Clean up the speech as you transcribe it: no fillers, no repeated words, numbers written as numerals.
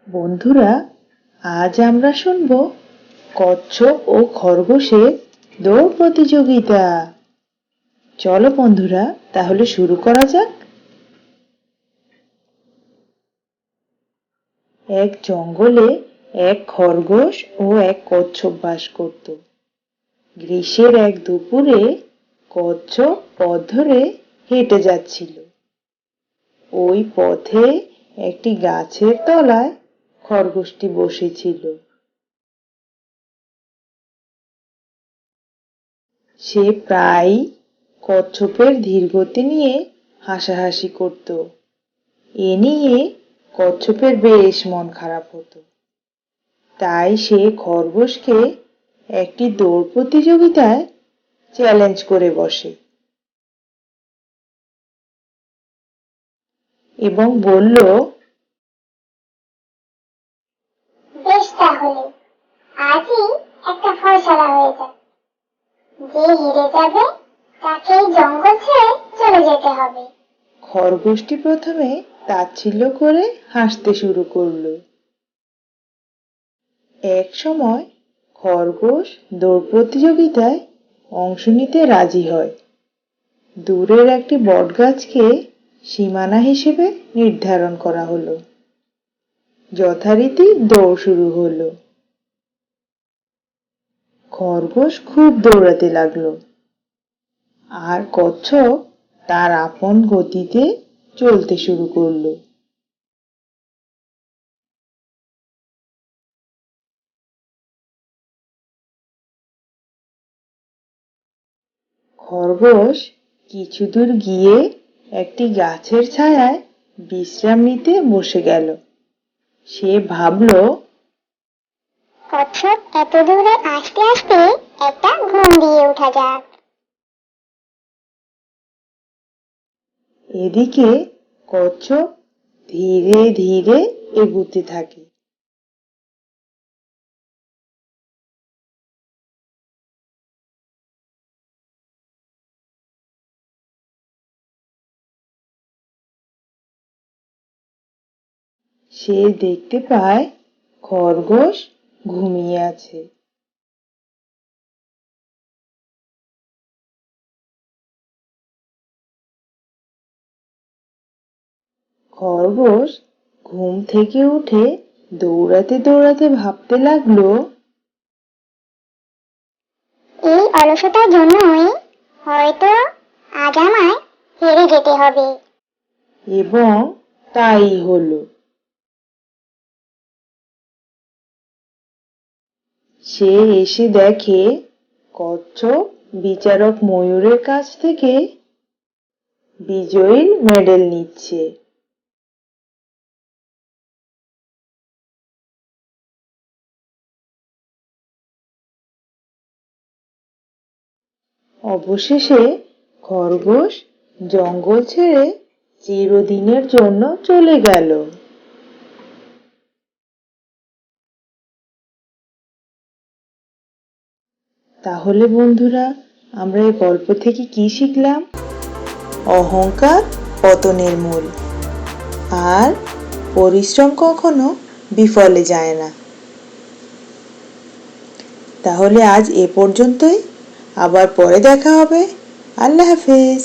বন্ধুরা, আজ আমরা শুনব কচ্ছপ ও খরগোশের দৌড় প্রতিযোগিতা। চলো বন্ধুরা, তাহলে শুরু করা যাক। এক জঙ্গলে এক খরগোশ ও এক কচ্ছপ বাস করত। গ্রীষ্মের এক দুপুরে কচ্ছপ পথ ধরে হেঁটে যাচ্ছিল। ওই পথে একটি গাছের তলায় খরগোশটি বসেছিল। সে প্রায়ই কচ্ছপের ধীরগতি নিয়ে হাসাহাসি করত। এ নিয়ে কচ্ছপের বেশ মন খারাপ হতো। তাই সে খরগোশকে একটি দৌড় প্রতিযোগিতায় চ্যালেঞ্জ করে বসে এবং বলল, বেশ, তাহলে আজই একটা ফয়সালা হয়ে যাক। যে হেরে যাবে তাকেই জঙ্গল ছেড়ে চলে যেতে হবে। খরগোশটি প্রথমে তাচ্ছিল্য করে হাসতে শুরু করলো। এক সময় খরগোশ দৌড় প্রতিযোগিতায় অংশ নিতে রাজি হয়। দূরের একটি বটগাছকে সীমানা হিসেবে নির্ধারণ করা হলো। যথারীতি দৌড় শুরু হলো। খরগোশ খুব দৌড়াতে লাগলো, আর কচ্ছপ তার আপন গতিতে চলতে শুরু করলো। খরগোশ কিছু দূর গিয়ে একটি গাছের ছায়ায় বিশ্রাম নিতে বসে গেল। সে ভাবলো, কচ্ছপ এত দূরে আসতে আসতে একটা ঘুম দিয়ে ওঠা যাক। এদিকে কচ্ছপ ধীরে ধীরে এগুতে থাকে। সে দেখতে পায় খরগোশ ঘুমিয়ে আছে। খরগোশ ঘুম থেকে উঠে দৌড়াতে দৌড়াতে ভাবতে লাগলো, এই অলসতার জন্যই হয়তো আজ আমায় হেরে যেতে হবে। এবং তাই হলো। সে এসে দেখে কচ্ছপ বিচারক ময়ূরের কাছ থেকে বিজয়ীর মেডেল নিচ্ছে। অবশেষে খরগোশ জঙ্গল ছেড়ে চিরদিনের জন্য চলে গেল। তাহলে বন্ধুরা, আমরা এই গল্প থেকে কি শিখলাম? অহংকার পতনের মূল, আর পরিশ্রম কখনো বিফলে যায় না। তাহলে আজ এ পর্যন্তই। আবার পরে দেখা হবে। আল্লাহ হাফেজ।